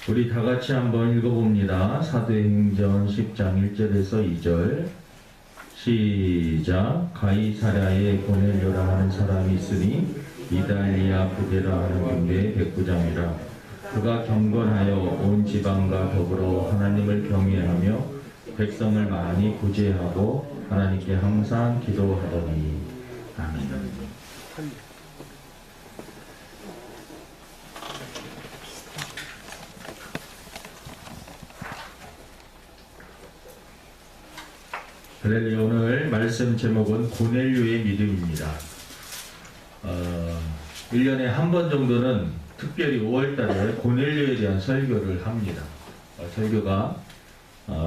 우리 다 같이 한번 읽어봅니다. 사도행전 10장 1절에서 2절. 시작. 가이사랴에 고넬료라 하는 사람이 있으니 이달리아 부대라 하는 군대의 백부장이라. 그가 경건하여 온 지방과 더불어 하나님을 경외하며 백성을 많이 구제하고 하나님께 항상 기도하더니. 아멘. 할렐루야. 오늘 말씀 제목은 고넬료의 믿음입니다. 1년에 한 번 정도는 특별히 5월달에 고넬료에 대한 설교를 합니다. 설교가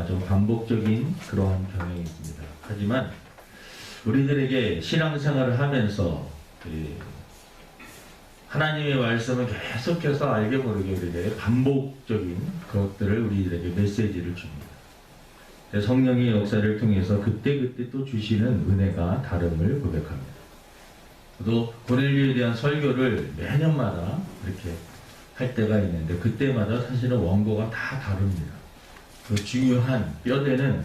좀 반복적인 그러한 경향이 있습니다. 하지만 우리들에게 신앙생활을 하면서 하나님의 말씀을 계속해서 알게 모르게 우리에게 반복적인 것들을 우리들에게 메시지를 줍니다. 성령의 역사를 통해서 그때그때 또 주시는 은혜가 다름을 고백합니다. 또 고넬료에 대한 설교를 매년마다 이렇게 할 때가 있는데 그때마다 사실은 원고가 다 다릅니다. 그 중요한 뼈대는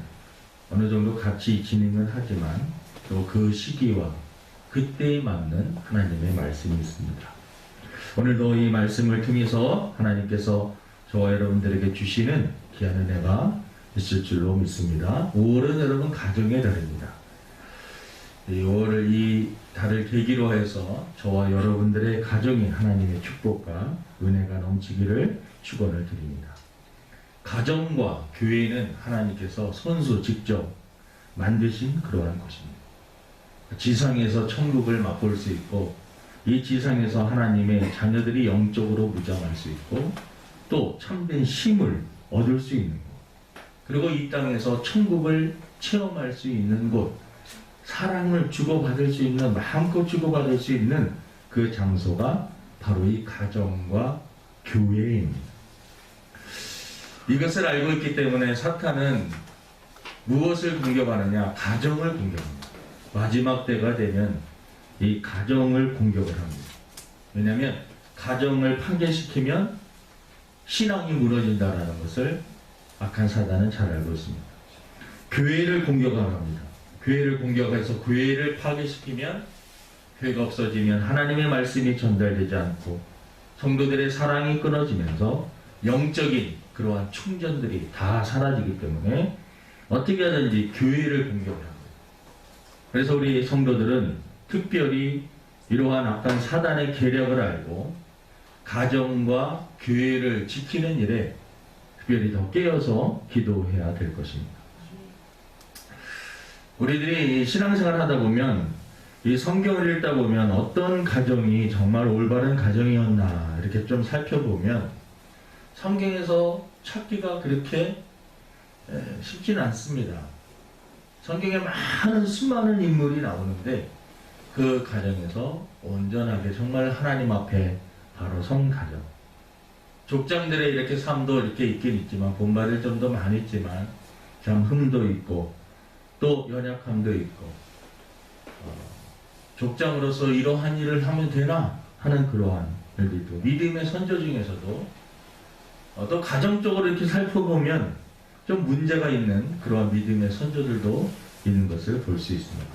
어느 정도 같이 진행을 하지만 또 그 시기와 그때에 맞는 하나님의 말씀이 있습니다. 오늘도 이 말씀을 통해서 하나님께서 저와 여러분들에게 주시는 귀한 은혜가 있을 줄로 믿습니다. 5월은 여러분 가정의 달입니다. 이 5월을 이 달을 계기로 해서 저와 여러분들의 가정에 하나님의 축복과 은혜가 넘치기를 축원을 드립니다. 가정과 교회는 하나님께서 손수 직접 만드신 그러한 곳입니다. 지상에서 천국을 맛볼 수 있고 이 지상에서 하나님의 자녀들이 영적으로 무장할 수 있고 또 참된 힘을 얻을 수 있는 곳, 그리고 이 땅에서 천국을 체험할 수 있는 곳, 사랑을 주고받을 수 있는, 마음껏 주고받을 수 있는 그 장소가 바로 이 가정과 교회입니다. 이것을 알고 있기 때문에 사탄은 무엇을 공격하느냐? 가정을 공격합니다. 마지막 때가 되면 이 가정을 공격을 합니다. 왜냐하면 가정을 파괴시키면 신앙이 무너진다는 것을 악한 사단은 잘 알고 있습니다. 교회를 공격합니다. 교회를 공격해서 교회를 파괴시키면 교회가 없어지면 하나님의 말씀이 전달되지 않고 성도들의 사랑이 끊어지면서 영적인 그러한 충전들이 다 사라지기 때문에 어떻게 하든지 교회를 공격합니다. 그래서 우리 성도들은 특별히 이러한 악한 사단의 계략을 알고 가정과 교회를 지키는 일에 특별히 더 깨어서 기도해야 될 것입니다. 우리들이 신앙생활을 하다 보면 이 성경을 읽다 보면 어떤 가정이 정말 올바른 가정이었나 이렇게 좀 살펴보면 성경에서 찾기가 그렇게 쉽지는 않습니다. 성경에 많은 수많은 인물이 나오는데 그 가정에서 온전하게 정말 하나님 앞에 바로 선 가정, 족장들의 이렇게 삶도 이렇게 있긴 있지만 본받을 점도 많이 있지만 참 흠도 있고 또 연약함도 있고 족장으로서 이러한 일을 하면 되나 하는 그러한 일들도 믿음의 선조 중에서도 또 가정적으로 이렇게 살펴보면 좀 문제가 있는 그러한 믿음의 선조들도 있는 것을 볼 수 있습니다.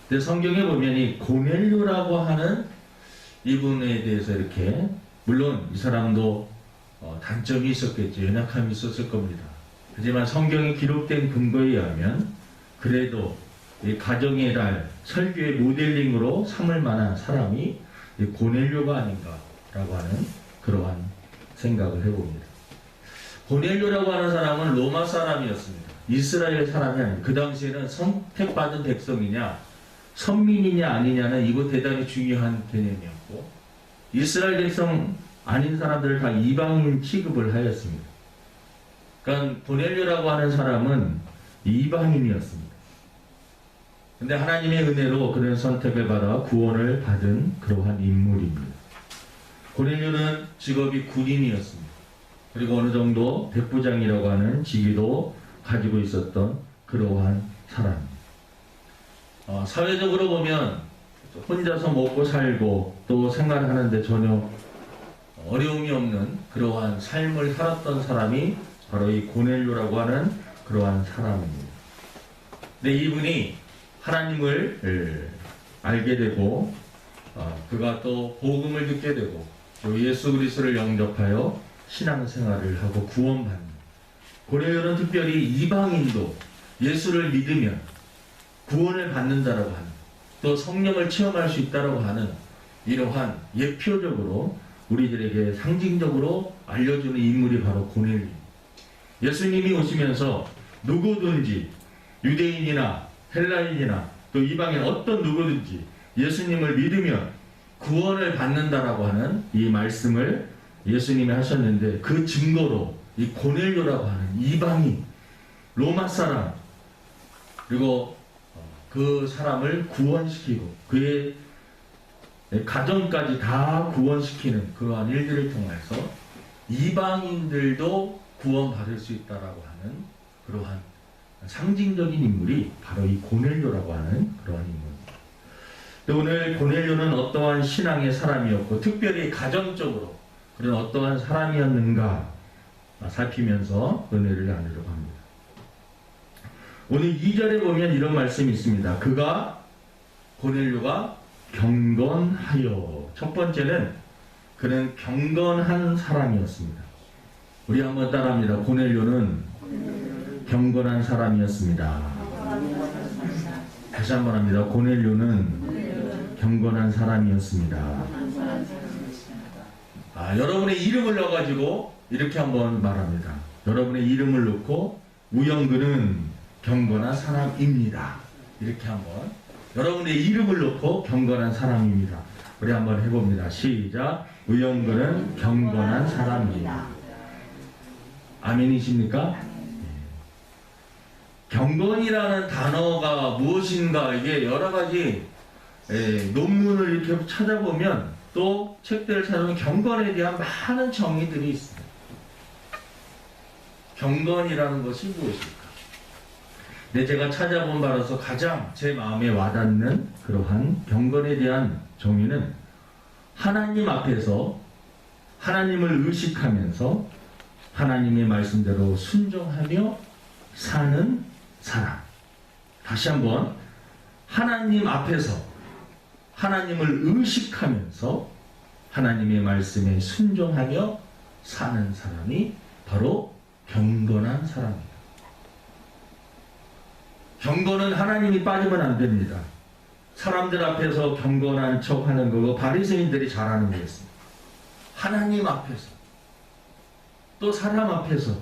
근데 성경에 보면 이 고넬료라고 하는 이분에 대해서 이렇게 물론 이 사람도 단점이 있었겠죠. 연약함이 있었을 겁니다. 하지만 성경에 기록된 근거에 의하면 그래도 이 가정의 달 설교의 모델링으로 삼을 만한 사람이 이 고넬료가 아닌가라고 하는 그러한 생각을 해봅니다. 고넬료라고 하는 사람은 로마 사람이었습니다. 이스라엘 사람이 아닙니다. 그 당시에는 선택받은 백성이냐 선민이냐 아니냐는 이거 대단히 중요한 개념이었고 이스라엘 백성 아닌 사람들을 다 이방인 취급을 하였습니다. 그러니까 고넬료라고 하는 사람은 이방인이었습니다. 근데 하나님의 은혜로 그런 선택을 받아 구원을 받은 그러한 인물입니다. 고넬료는 직업이 군인이었습니다. 그리고 어느 정도 백부장이라고 하는 직위도 가지고 있었던 그러한 사람입니다. 사회적으로 보면 혼자서 먹고 살고 또 생활하는데 전혀 어려움이 없는 그러한 삶을 살았던 사람이 바로 이 고넬료라고 하는 그러한 사람입니다. 근데 이분이 하나님을 알게 되고 그가 또 복음을 듣게 되고 또 예수 그리스도를 영접하여 신앙생활을 하고 구원받는, 고넬료는 특별히 이방인도 예수를 믿으면 구원을 받는다라고 하는, 또 성령을 체험할 수 있다라고 하는 이러한 예표적으로 우리들에게 상징적으로 알려주는 인물이 바로 고넬료. 예수님이 오시면서 누구든지 유대인이나 헬라인이나 또 이방인 어떤 누구든지 예수님을 믿으면 구원을 받는다라고 하는 이 말씀을 예수님이 하셨는데, 그 증거로 이 고넬료라고 하는 이방인 로마 사람, 그리고 그 사람을 구원시키고 그의 가정까지 다 구원시키는 그러한 일들을 통해서 이방인들도 구원받을 수 있다라고 하는 그러한 상징적인 인물이 바로 이 고넬료라고 하는 그러한 인물입니다. 오늘 고넬료는 어떠한 신앙의 사람이었고 특별히 가정적으로 그런 어떠한 사람이었는가 살피면서 은혜를 나누려고 합니다. 오늘 2절에 보면 이런 말씀이 있습니다. 고넬료가 경건하여. 첫 번째는 그는 경건한 사람이었습니다. 우리 한번 따라합니다. 고넬료는 경건한 사람이었습니다. 다시 한번 합니다. 고넬료는 경건한 사람이었습니다. 여러분의 이름을 넣어가지고 이렇게 한번 말합니다. 여러분의 이름을 넣고 우영근은 경건한 사람입니다. 이렇게 한번 여러분의 이름을 넣고 경건한 사람입니다. 우리 한번 해봅니다. 시작. 우영근은 경건한 사람입니다. 아멘이십니까? 경건이라는 단어가 무엇인가, 이게 여러 가지 논문을 이렇게 찾아보면 또 책들을 찾아보면 경건에 대한 많은 정의들이 있습니다. 경건이라는 것이 무엇일까? 근데 제가 찾아본 바로서 가장 제 마음에 와닿는 그러한 경건에 대한 정의는 하나님 앞에서 하나님을 의식하면서 하나님의 말씀대로 순종하며 사는 사람. 다시 한번, 하나님 앞에서 하나님을 의식하면서 하나님의 말씀에 순종하며 사는 사람이 바로 경건한 사람입니다. 경건은 하나님이 빠지면 안 됩니다. 사람들 앞에서 경건한 척 하는 거고 바리새인들이 잘하는 거였습니다. 하나님 앞에서, 또 사람 앞에서,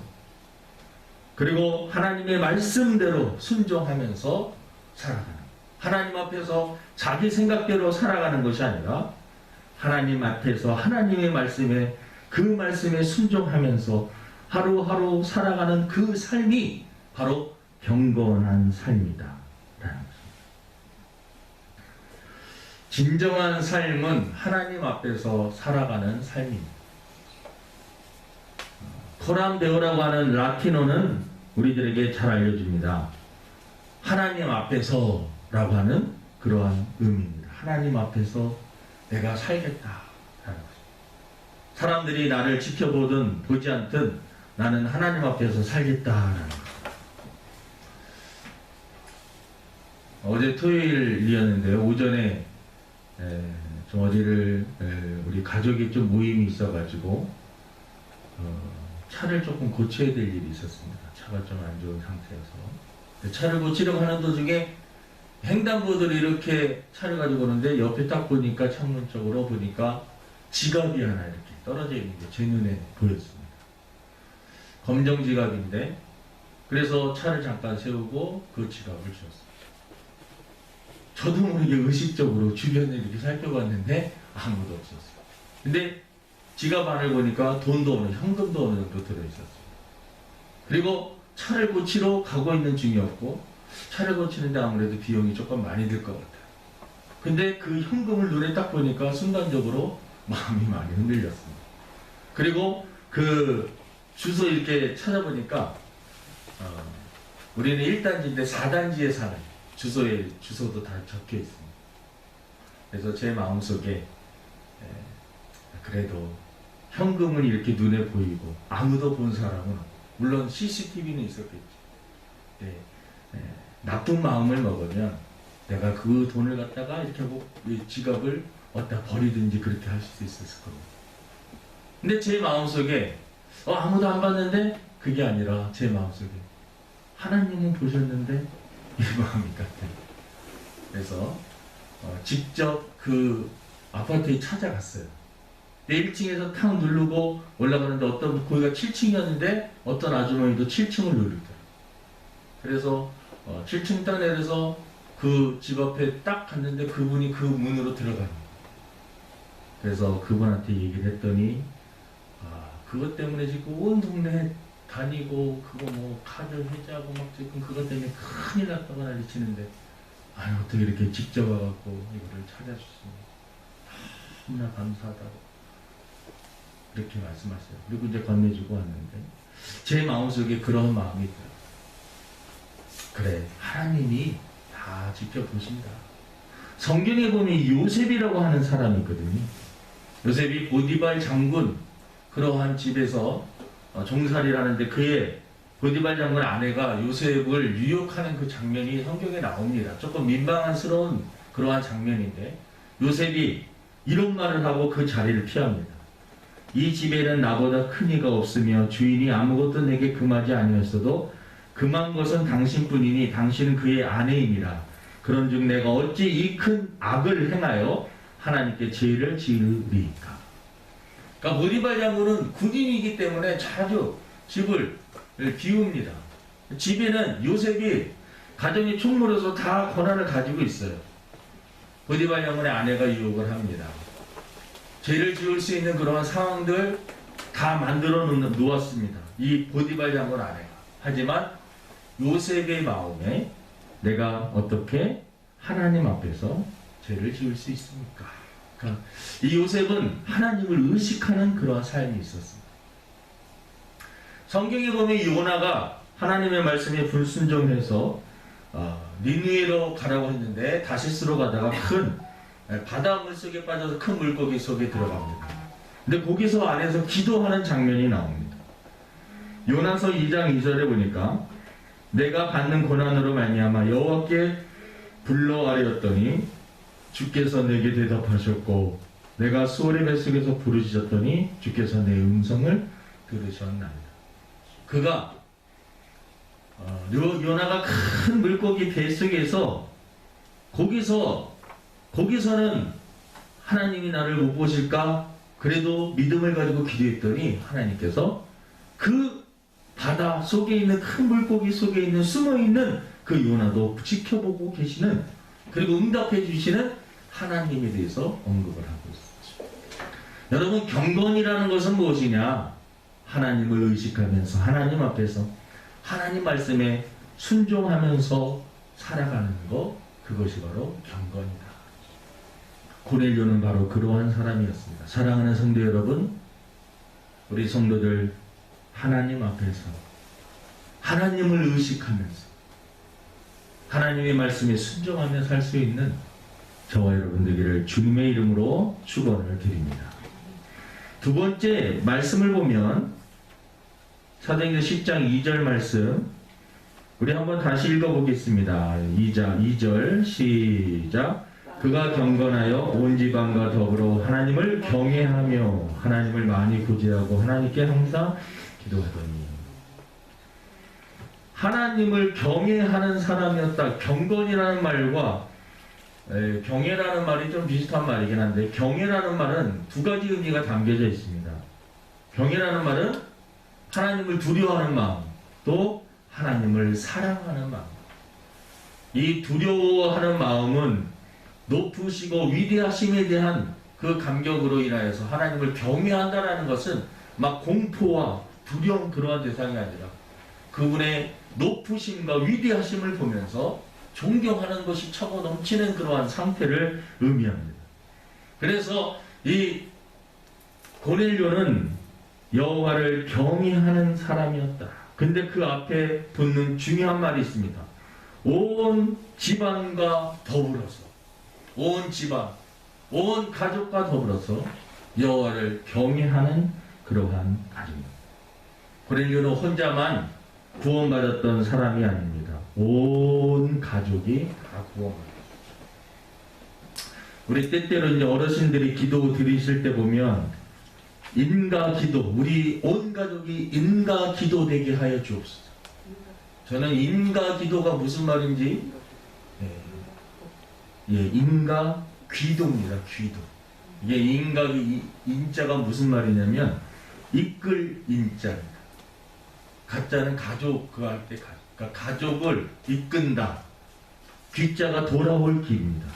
그리고 하나님의 말씀대로 순종하면서 살아가는, 하나님 앞에서 자기 생각대로 살아가는 것이 아니라 하나님 앞에서 하나님의 말씀에, 그 말씀에 순종하면서 하루하루 살아가는 그 삶이 바로 경건한 삶이다 라는 것입니다. 진정한 삶은 하나님 앞에서 살아가는 삶입니다. 코람 데오라고 하는 라틴어는 우리들에게 잘 알려줍니다. 하나님 앞에서 라고 하는 그러한 의미입니다. 하나님 앞에서 내가 살겠다 라는 것입니다. 사람들이 나를 지켜보든 보지 않든 나는 하나님 앞에서 살겠다 라는 것입니다. 어제 토요일이었는데요. 오전에 좀 어디를 우리 가족이 좀 모임이 있어가지고 차를 조금 고쳐야 될 일이 있었습니다. 차가 좀 안 좋은 상태여서 차를 고치려고 하는 도중에 횡단보도를 이렇게 차를 가지고 오는데 옆에 딱 보니까 창문 쪽으로 보니까 지갑이 하나 이렇게 떨어져 있는 게 제 눈에 보였습니다. 검정 지갑인데, 그래서 차를 잠깐 세우고 그 지갑을 주었습니다. 저도 모르게 의식적으로 주변을 이렇게 살펴봤는데 아무도 없었어요. 근데 지갑 안을 보니까 돈도 어느, 현금도 어느 정도 들어있었어요. 그리고 차를 고치러 가고 있는 중이었고, 차를 고치는데 아무래도 비용이 조금 많이 들 것 같아요. 근데 그 현금을 눈에 딱 보니까 순간적으로 마음이 많이 흔들렸습니다. 그리고 그 주소 이렇게 찾아보니까 우리는 1단지인데 4단지에 사는 주소도 다 적혀 있습니다. 그래서 제 마음속에 그래도 현금은 이렇게 눈에 보이고 아무도 본 사람은 물론 CCTV는 있었겠지. 네. 네. 나쁜 마음을 먹으면 내가 그 돈을 갖다가 이렇게 하고 이 지갑을 어디다 버리든지 그렇게 할 수도 있었을 겁니다. 근데 제 마음속에 아무도 안 봤는데 그게 아니라 제 마음속에 하나님은 보셨는데 이 마음이 같아요. 그래서 직접 그 아파트에 찾아갔어요. 1층에서 탁 누르고 올라가는데 거기가 7층이었는데 어떤 아주머니도 7층을 누르더라고요. 그래서 7층 딱 내려서 그 집 앞에 딱 갔는데 그분이 그 문으로 들어가는 거예요. 그래서 그분한테 얘기를 했더니 그것 때문에 지금 온 동네 다니고 그거 뭐 카드 해지하고 막 지금 그것 때문에 큰일 났다고 난리치는데 어떻게 이렇게 직접 와갖고 이거를 찾아주시니 너무나 감사하다고 그렇게 말씀하세요. 그리고 이제 건네주고 왔는데 제 마음속에 그런 마음이 들어요. 그래, 하나님이 다 지켜보신다. 성경에 보면 요셉이라고 하는 사람이 있거든요. 요셉이 보디발 장군 그러한 집에서 종살이를 하는데 그의 보디발 장군 아내가 요셉을 유혹하는 그 장면이 성경에 나옵니다. 조금 민망스러운 그러한 장면인데 요셉이 이런 말을 하고 그 자리를 피합니다. 이 집에는 나보다 큰 이가 없으며 주인이 아무것도 내게 금하지 아니었어도 금한 것은 당신뿐이니 당신은 그의 아내이니라. 그런즉 내가 어찌 이 큰 악을 행하여 하나님께 죄를 지으리까. 그러니까 보디발 장군은 군인이기 때문에 자주 집을 비웁니다. 집에는 요셉이 가정이 총무로서 다 권한을 가지고 있어요. 보디발 장군의 아내가 유혹을 합니다. 죄를 지을 수 있는 그러한 상황들 다 만들어 놓았습니다. 이 보디발 장군 아내가. 하지만 요셉의 마음에 내가 어떻게 하나님 앞에서 죄를 지을 수 있습니까? 그러니까 이 요셉은 하나님을 의식하는 그러한 삶이 있었습니다. 성경에 보면 요나가 하나님의 말씀에 불순종해서 니느웨로 가라고 했는데 다시스로 가다가 큰 바다 물속에 빠져서 큰 물고기 속에 들어갑니다. 근데 거기서 안에서 기도하는 장면이 나옵니다. 요나서 2장 2절에 보니까 내가 받는 고난으로 말미암아 여호와께 불러 아뢰었더니 주께서 내게 대답하셨고 내가 수월의 뱃속에서 부르짖었더니 주께서 내 음성을 들으셨나이다. 그가 요나가 큰 물고기 뱃속에서 거기서는 하나님이 나를 못 보실까? 그래도 믿음을 가지고 기도했더니 하나님께서 그 바다 속에 있는 큰 물고기 속에 있는 숨어있는 그 요나도 지켜보고 계시는 그리고 응답해 주시는 하나님에 대해서 언급을 하고 있습니다. 여러분, 경건이라는 것은 무엇이냐? 하나님을 의식하면서 하나님 앞에서 하나님 말씀에 순종하면서 살아가는 것, 그것이 바로 경건이다. 고넬료는 바로 그러한 사람이었습니다. 사랑하는 성도 여러분, 우리 성도들 하나님 앞에서 하나님을 의식하면서 하나님의 말씀에 순종하며 살 수 있는 저와 여러분 되기를 주님의 이름으로 축원을 드립니다. 두 번째 말씀을 보면 사도행전 10장 2절 말씀 우리 한번 다시 읽어보겠습니다. 2절 시작. 그가 경건하여 온 지방과 더불어 하나님을 경외하며 하나님을 많이 고대하고 하나님께 항상 기도하더니. 하나님을 경외하는 사람이었다. 경건이라는 말과 경외라는 말이 좀 비슷한 말이긴 한데 경외라는 말은 두 가지 의미가 담겨져 있습니다. 경외라는 말은 하나님을 두려워하는 마음, 또 하나님을 사랑하는 마음. 이 두려워하는 마음은 높으시고 위대하심에 대한 그 감격으로 인하여서 하나님을 경외한다라는 것은 막 공포와 두려운 그러한 대상이 아니라 그분의 높으심과 위대하심을 보면서 존경하는 것이 차고 넘치는 그러한 상태를 의미합니다. 그래서 이 고넬료는 여호와를 경외하는 사람이었다. 근데 그 앞에 붙는 중요한 말이 있습니다. 온 집안과 더불어서, 온 집안, 온 가족과 더불어서 여호와를 경외하는 그러한 가정입니다. 고넬료는 혼자만 구원받았던 사람이 아닙니다. 온 가족이 다 구원받았습니다. 우리 때때로 이제 어르신들이 기도 드리실 때 보면 인가 기도, 우리 온 가족이 인가 기도 되게 하여 주옵소서. 저는 인가 기도가 무슨 말인지, 인가 귀도입니다. 귀도. 이게 인각이 인자가 무슨 말이냐면 이끌 인자입니다. 가짜는 가족 그 할 때 그러니까 가족을 이끈다. 귀자가 돌아올 길입니다.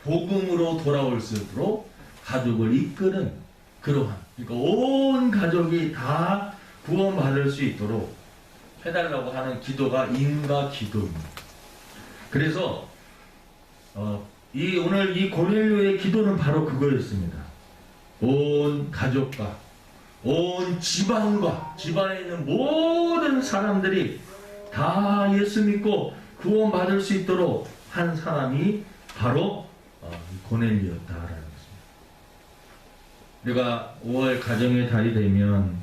복음으로 돌아올 수 있도록 가족을 이끄는 그러한, 그러니까 온 가족이 다 구원받을 수 있도록 해달라고 하는 기도가 인가 기도입니다. 그래서 오늘 이 고넬료의 기도는 바로 그거였습니다. 온 가족과 온 집안과 집안에 있는 모든 사람들이 다 예수 믿고 구원받을 수 있도록 한 사람이 바로 고넬료였다라는 것입니다. 우리가 5월 가정의 달이 되면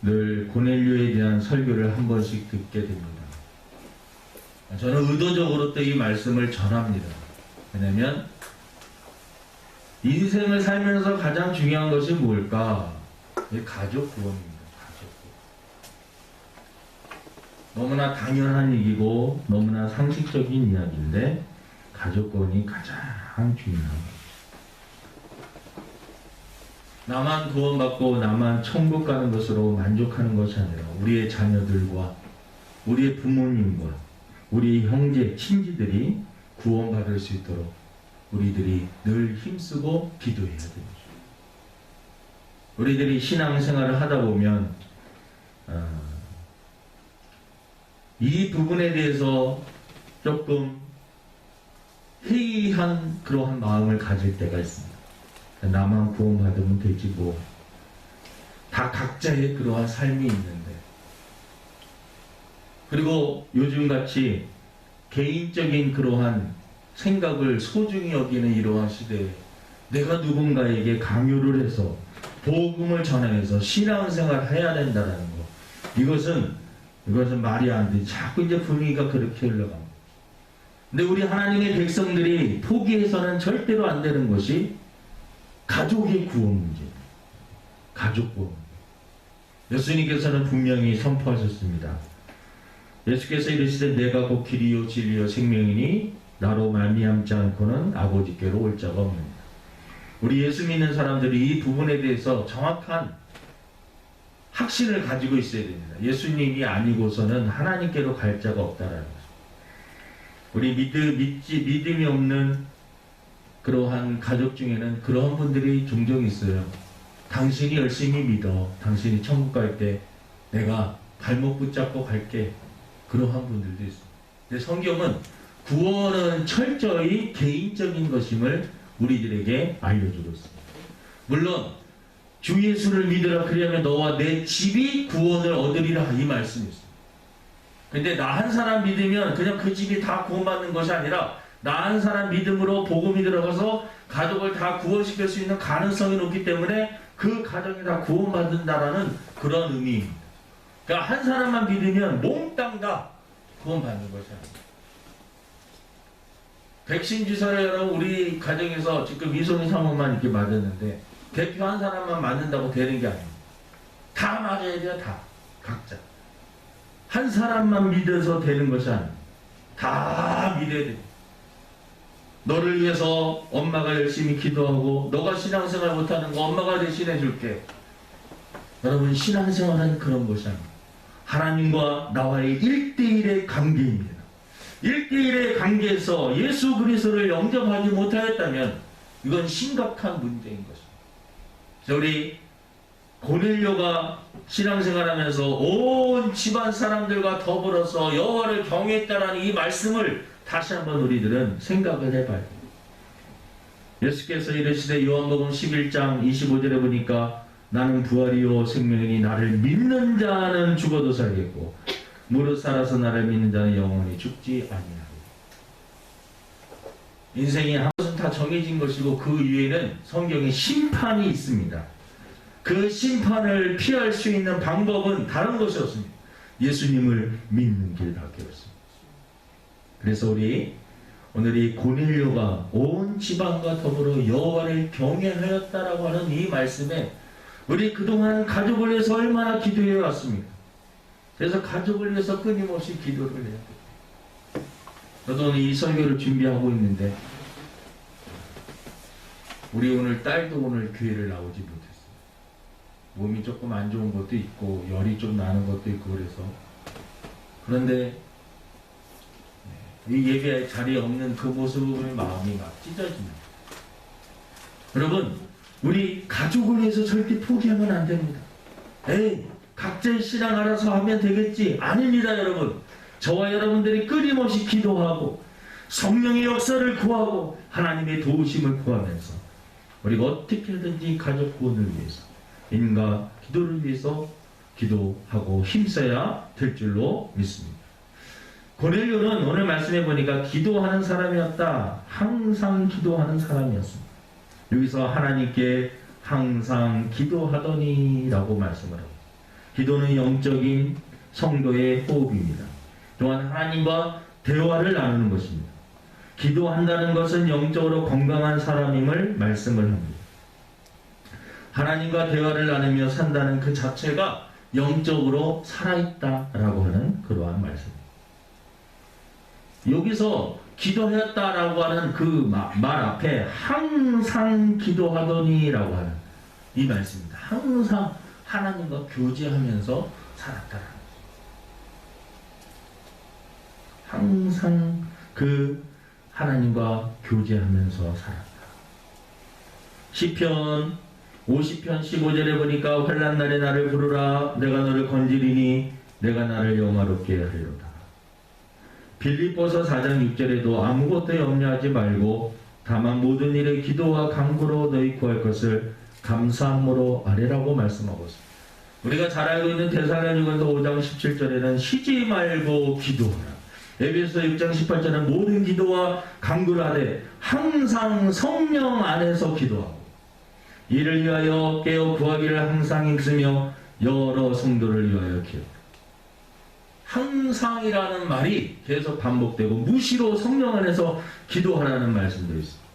늘 고넬료에 대한 설교를 한 번씩 듣게 됩니다. 저는 의도적으로 또 이 말씀을 전합니다. 왜냐면 인생을 살면서 가장 중요한 것이 뭘까? 가족 구원입니다. 가족 구원. 너무나 당연한 얘기고 너무나 상식적인 이야기인데 가족 구원이 가장 중요합니다. 나만 구원받고 나만 천국 가는 것으로 만족하는 것이 아니라 우리의 자녀들과 우리의 부모님과 우리 형제, 친지들이 구원받을 수 있도록 우리들이 늘 힘쓰고 기도해야 됩니다. 우리들이 신앙생활을 하다 보면 이 부분에 대해서 조금 회의한 그러한 마음을 가질 때가 있습니다. 나만 구원받으면 되지 뭐. 다 각자의 그러한 삶이 있는데. 그리고 요즘같이 개인적인 그러한 생각을 소중히 여기는 이러한 시대에 내가 누군가에게 강요를 해서 복음을 전해서 신앙생활을 해야 된다는 거. 이것은 말이 안 돼. 자꾸 이제 분위기가 그렇게 흘러갑니다. 근데 우리 하나님의 백성들이 포기해서는 절대로 안 되는 것이 가족의 구원 문제입니다. 가족 구원. 예수님께서는 분명히 선포하셨습니다. 예수께서 이르시되 내가 곧 길이요 진리요 생명이니 나로 말미암지 않고는 아버지께로 올 자가 없느니라. 우리 예수 믿는 사람들이 이 부분에 대해서 정확한 확신을 가지고 있어야 됩니다. 예수님이 아니고서는 하나님께로 갈 자가 없다라는 거죠. 우리 믿음이 없는 그러한 가족 중에는 그러한 분들이 종종 있어요. 당신이 열심히 믿어. 당신이 천국 갈 때 내가 발목 붙잡고 갈게. 그러한 분들도 있어요. 근데 성경은 구원은 철저히 개인적인 것임을 우리들에게 알려주고 있습니다. 물론 주 예수를 믿으라 그러면 너와 내 집이 구원을 얻으리라 이 말씀이 있습니다. 근데 나 한 사람 믿으면 그냥 그 집이 다 구원받는 것이 아니라 나 한 사람 믿음으로 복음이 들어가서 가족을 다 구원시킬 수 있는 가능성이 높기 때문에 그 가정이 다 구원받는다라는 그런 의미입니다. 그러니까 한 사람만 믿으면 몽땅 다 구원받는 것이 아닙니다. 백신 주사를 여러분 우리 가정에서 지금 이송희 사모만 이렇게 맞았는데 대표 한 사람만 맞는다고 되는 게 아닙니다. 다 맞아야 돼요. 다. 각자. 한 사람만 믿어서 되는 것이 아닙니다. 다 믿어야 됩니다. 너를 위해서 엄마가 열심히 기도하고 너가 신앙생활 못하는 거 엄마가 대신해 줄게. 여러분 신앙생활은 그런 것이 아닙니다. 하나님과 나와의 1대1의 관계입니다. 1대1의 관계에서 예수 그리스도를 영접하지 못하였다면 이건 심각한 문제인 것입니다. 우리 고넬료가 신앙생활하면서 온 집안 사람들과 더불어서 여호와를 경외했다라는 이 말씀을 다시 한번 우리들은 생각을 해봐야 됩니다. 예수께서 이르시되 요한복음 11장 25절에 보니까 나는 부활이요 생명이니 나를 믿는 자는 죽어도 살겠고 무릇 살아서 나를 믿는 자는 영원히 죽지 아니하리라. 인생이 한 번은 다 정해진 것이고 그 위에는 성경에 심판이 있습니다. 그 심판을 피할 수 있는 방법은 다른 것이 없습니다. 예수님을 믿는 길밖에 없습니다. 그래서 우리 오늘 이 고넬료가 온 지방과 더불어 여호와를 경외하였다라고 하는 이 말씀에 우리 그동안 가족을 위해서 얼마나 기도해 왔습니까? 그래서 가족을 위해서 끊임없이 기도를 해야 돼요. 저도 오늘 이 설교를 준비하고 있는데 우리 오늘 딸도 오늘 교회를 나오지 못했어요. 몸이 조금 안 좋은 것도 있고 열이 좀 나는 것도 있고 그래서 그런데 이 예배 자리에 없는 그 모습을 마음이 막 찢어집니다. 여러분 우리 가족을 위해서 절대 포기하면 안 됩니다. 에이 각자의 신앙 알아서 하면 되겠지. 아닙니다. 여러분 저와 여러분들이 끊임없이 기도하고 성령의 역사를 구하고 하나님의 도우심을 구하면서 우리가 어떻게든지 가족 구원을 위해서 인과 기도를 위해서 기도하고 힘써야 될 줄로 믿습니다. 고넬료는 오늘 말씀해 보니까 기도하는 사람이었다. 항상 기도하는 사람이었습니다. 여기서 하나님께 항상 기도하더니 라고 말씀을 합니다. 기도는 영적인 성도의 호흡입니다. 또한 하나님과 대화를 나누는 것입니다. 기도한다는 것은 영적으로 건강한 사람임을 말씀을 합니다. 하나님과 대화를 나누며 산다는 그 자체가 영적으로 살아있다라고 하는 그러한 말씀입니다. 여기서 기도했다라고 하는 그 말 앞에 항상 기도하더니라고 하는 이 말씀입니다. 항상 하나님과 교제하면서 살았다라는 거죠. 항상 그 하나님과 교제하면서 살았다. 시편 50편 15절에 보니까 환난 날에 나를 부르라 내가 너를 건지리니 내가 나를 영화롭게 하리로다. 빌립보서 4장 6절에도 아무것도 염려하지 말고 다만 모든 일에 기도와 간구로 너희 구할 것을 감사함으로 아뢰라고 말씀하고 있습니다. 우리가 잘 알고 있는 데살로니가서 5장 17절에는 쉬지 말고 기도하라. 에베소 6장 18절에는 모든 기도와 간구를 하되 항상 성령 안에서 기도하고 이를 위하여 깨어 구하기를 항상 힘쓰며 여러 성도를 위하여 기도하라. 항상이라는 말이 계속 반복되고 무시로 성령 안에서 기도하라는 말씀도 있습니다.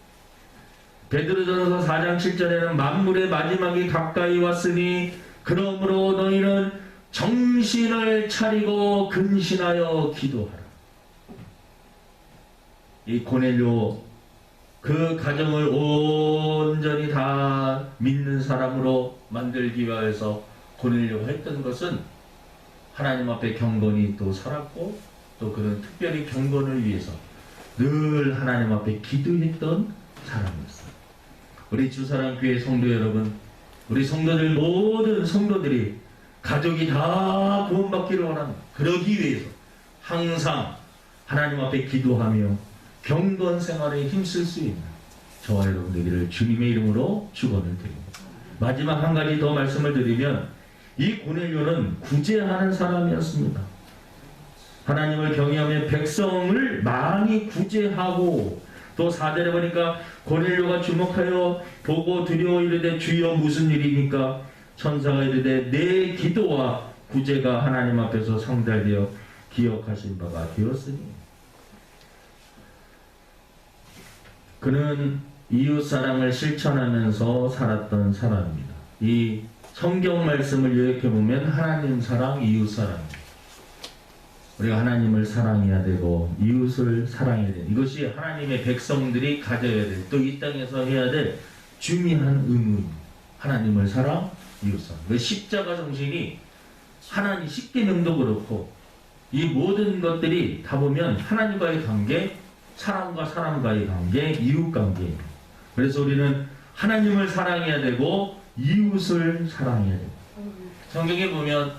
베드로전서 4장 7절에는 만물의 마지막이 가까이 왔으니 그러므로 너희는 정신을 차리고 근신하여 기도하라. 이 고넬료 그 가정을 온전히 다 믿는 사람으로 만들기 위해서 고넬료가 했던 것은 하나님 앞에 경건히 또 살았고 또 그는 특별히 경건을 위해서 늘 하나님 앞에 기도했던 사람이었어요. 우리 주사랑교회 성도 여러분, 우리 성도들 모든 성도들이 가족이 다 구원받기를 원합니다. 그러기 위해서 항상 하나님 앞에 기도하며 경건 생활에 힘쓸 수 있는 저와 여러분들을 주님의 이름으로 축원을 드립니다. 마지막 한 가지 더 말씀을 드리면 이 고넬료는 구제하는 사람이었습니다. 하나님을 경외하며 백성을 많이 구제하고 또 4절에 보니까 고넬료가 주목하여 보고 두려워 이르되 주여 무슨 일입니까? 천사가 이르되 내 기도와 구제가 하나님 앞에서 상달되어 기억하신 바가 되었으니 그는 이웃사랑을 실천하면서 살았던 사람입니다. 이 성경 말씀을 요약해보면 하나님 사랑, 이웃 사랑입니다. 우리가 하나님을 사랑해야 되고 이웃을 사랑해야 되는 이것이 하나님의 백성들이 가져야 될 또 이 땅에서 해야 될 중요한 의무입니다. 하나님을 사랑, 이웃 사랑. 그 십자가 정신이 하나님 십계명도 그렇고 이 모든 것들이 다 보면 하나님과의 관계, 사람과 사람과의 관계, 이웃 관계입니다. 그래서 우리는 하나님을 사랑해야 되고 이웃을 사랑해야 됩니다. 성경에 보면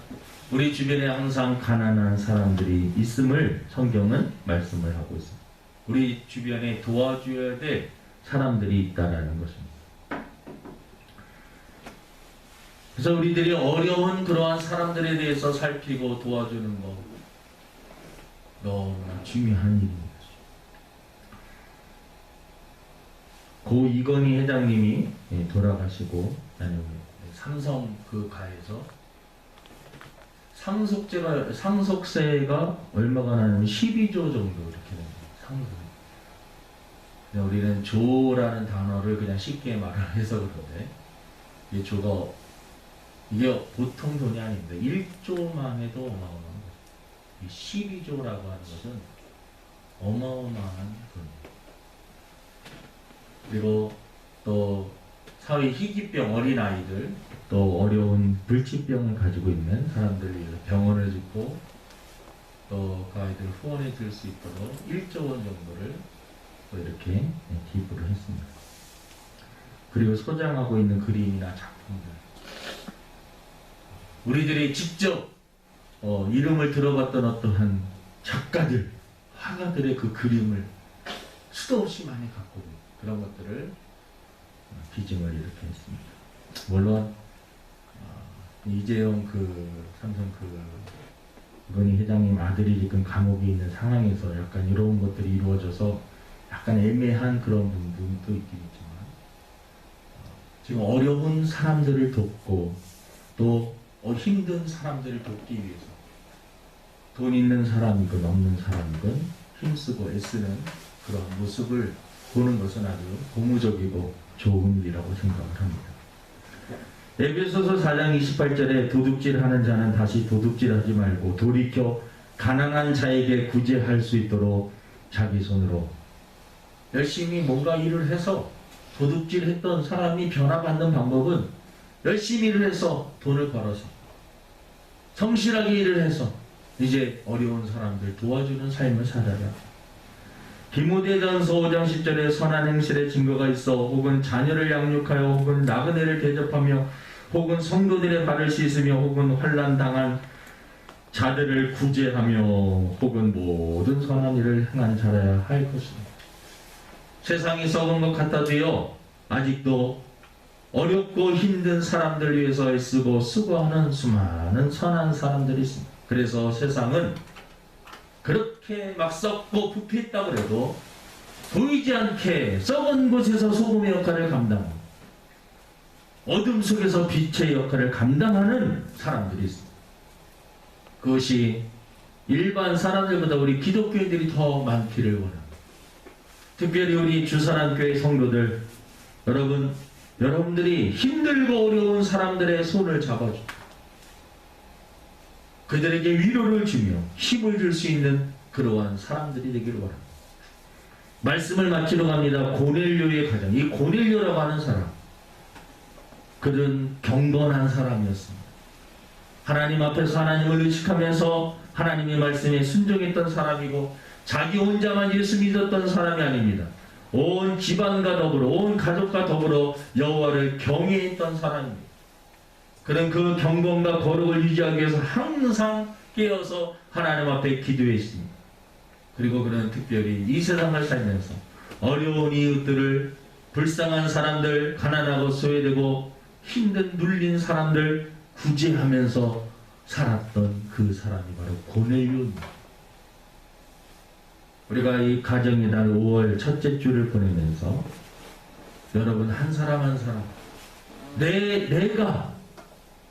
우리 주변에 항상 가난한 사람들이 있음을 성경은 말씀을 하고 있습니다. 우리 주변에 도와줘야 될 사람들이 있다라는 것입니다. 그래서 우리들이 어려운 그러한 사람들에 대해서 살피고 도와주는 것 너무나 중요한 일입니다. 고 이건희 회장님이 돌아가시고 삼성 그 가에서 상속세가 얼마가 나냐면 12조 정도 이렇게 됩니다. 상속. 우리는 조라는 단어를 그냥 쉽게 말을 해서 그런데 이 조가 이게 보통 돈이 아닙니다. 1조만 해도 어마어마한 거죠. 이 12조라고 하는 것은 어마어마한 돈입니다. 그리고 또 사회 희귀병 어린아이들, 또 어려운 불치병을 가지고 있는 사람들을 위해서 병원을 짓고 또 그 아이들 후원해 줄 수 있도록 1조 원 정도를 또 이렇게 기부를 했습니다. 그리고 소장하고 있는 그림이나 작품들, 우리들이 직접 이름을 들어봤던 어떠한 작가들, 화가들의 그 그림을 수도 없이 많이 갖고 있는 그런 것들을 기증을 이렇게 했습니다. 물론 이재용 삼성 이건희 회장님 아들이 지금 감옥에 있는 상황에서 약간 이런 것들이 이루어져서 약간 애매한 그런 부분도 있긴 있지만 지금 어려운 사람들을 돕고 또 힘든 사람들을 돕기 위해서 돈 있는 사람이건 없는 사람이건 힘쓰고 애쓰는 그런 모습을 보는 것은 아주 고무적이고 좋은 일이라고 생각을 합니다. 에베소서 4장 28절에 도둑질하는 자는 다시 도둑질하지 말고 돌이켜 가난한 자에게 구제할 수 있도록 자기 손으로 열심히 뭔가 일을 해서 도둑질했던 사람이 변화받는 방법은 열심히 일을 해서 돈을 벌어서 성실하게 일을 해서 이제 어려운 사람들 도와주는 삶을 살아라. 디모데전서 5장 10절에 선한 행실의 증거가 있어 혹은 자녀를 양육하여 혹은 나그네를 대접하며 혹은 성도들의 발을 씻으며 혹은 환난 당한 자들을 구제하며 혹은 모든 선한 일을 행한 자라야 할 것입니다. 세상이 썩은 것 같아도요 아직도 어렵고 힘든 사람들 위해서 애쓰고 수고하는 수많은 선한 사람들이 있습니다. 그래서 세상은 그렇게 막 썩고 부패했다고 해도 보이지 않게 썩은 곳에서 소금의 역할을 감당하고 어둠 속에서 빛의 역할을 감당하는 사람들이 있습니다. 그것이 일반 사람들보다 우리 기독교인들이 더 많기를 원합니다. 특별히 우리 주사랑교회 성도들, 여러분들이 힘들고 어려운 사람들의 손을 잡아주고 그들에게 위로를 주며 힘을 줄 수 있는 그러한 사람들이 되기를 원합니다. 말씀을 마치러 갑니다. 고넬료의 가정, 이 고넬료라고 하는 사람, 그는 경건한 사람이었습니다. 하나님 앞에서 하나님을 의식하면서 하나님의 말씀에 순종했던 사람이고 자기 혼자만 예수 믿었던 사람이 아닙니다. 온 집안과 더불어 온 가족과 더불어 여호와를 경외했던 사람입니다. 그는 그 경건과 거룩을 유지하기 위해서 항상 깨어서 하나님 앞에 기도했습니다. 그리고 그는 특별히 이 세상을 살면서 어려운 이웃들을, 불쌍한 사람들, 가난하고 소외되고 힘든 눌린 사람들 구제하면서 살았던 그 사람이 바로 고넬료입니다. 우리가 이 가정의 날 5월 첫째 주를 보내면서 여러분 한 사람 한 사람 내가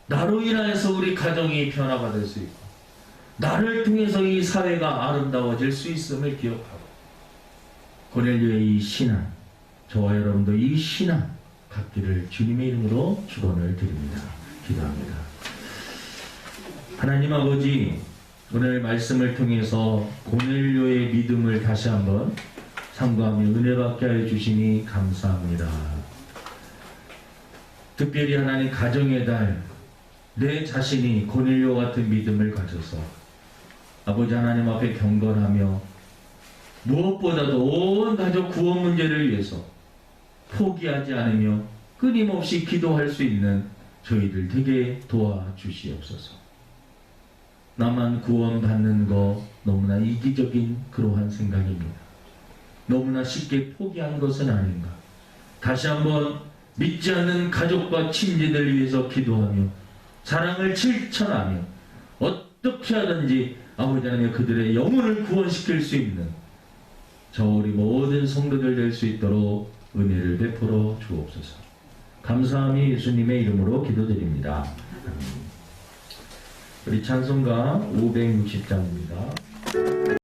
나로 인하여서 우리 가정이 변화받을 수 있고 나를 통해서 이 사회가 아름다워질 수 있음을 기억하고 고넬료의 이 신앙, 저와 여러분도 이 신앙 갖기를 주님의 이름으로 축원을 드립니다. 기도합니다. 하나님 아버지, 오늘 말씀을 통해서 고넬료의 믿음을 다시 한번 삼가하며 은혜받게 하여 주시니 감사합니다. 특별히 하나님 가정의 달, 내 자신이 고넬료 같은 믿음을 가져서 아버지 하나님 앞에 경건하며 무엇보다도 온 가족 구원 문제를 위해서 포기하지 않으며 끊임없이 기도할 수 있는 저희들 되게 도와주시옵소서. 나만 구원받는 거 너무나 이기적인 그러한 생각입니다. 너무나 쉽게 포기한 것은 아닌가. 다시 한번 믿지 않는 가족과 친지들 위해서 기도하며 사랑을 실천하며 어떻게 하든지 아버지 하나님 그들의 영혼을 구원시킬 수 있는 저 우리 모든 성도들 될 수 있도록 은혜를 베풀어 주옵소서. 감사함이 예수님의 이름으로 기도드립니다. 우리 찬송가 560장입니다.